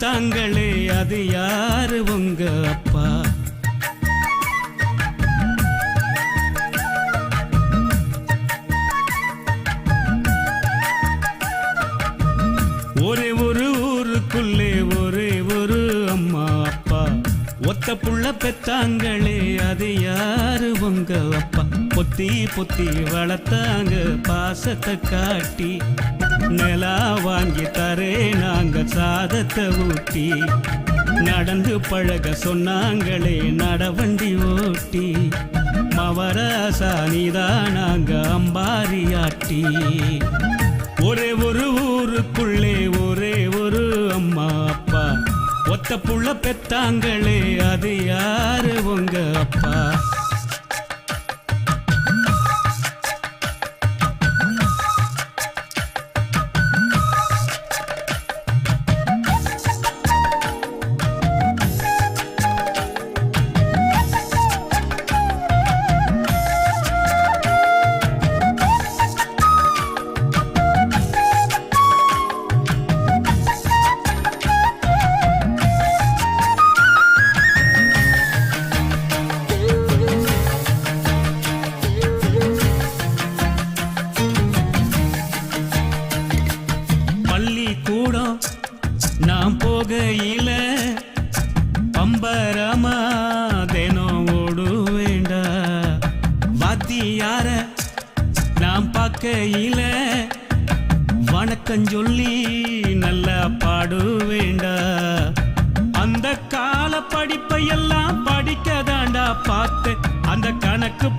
பெத்தாங்களே அது யாரு உங்க அப்பா? ஒரே ஒரு ஊருக்குள்ளே ஒரே ஒரு அம்மா அப்பா, ஒத்த புள்ள பெத்தாங்களே அது யாரு உங்க அப்பா? பொத்தி பொத்தி வளர்த்தாங்க பாசத்தை காட்டி, நிலா வாங்கி தரே நாங்க சாதத்தை ஊட்டி, நடந்து பழக சொன்னாங்களே நடவண்டி ஓட்டி, மவராசா நீதான் நாங்க அம்பாரி ஆட்டி. ஒரே ஒரு ஊருக்குள்ளே ஒரே ஒரு அம்மா அப்பா, ஒத்த புள்ள பெத்தாங்களே அது யாரு உங்க அப்பா? பள்ளிக்கூடம் நாம் போகையில பம்பரமா தினம் ஓடு வேண்டா, வாத்தியார நாம் பார்க்கையில வணக்கம் சொல்லி நல்லா பாடு வேண்டா. அந்த கால படிப்பை எல்லாம் படிக்கதாண்டா பார்த்து, அந்த கணக்கு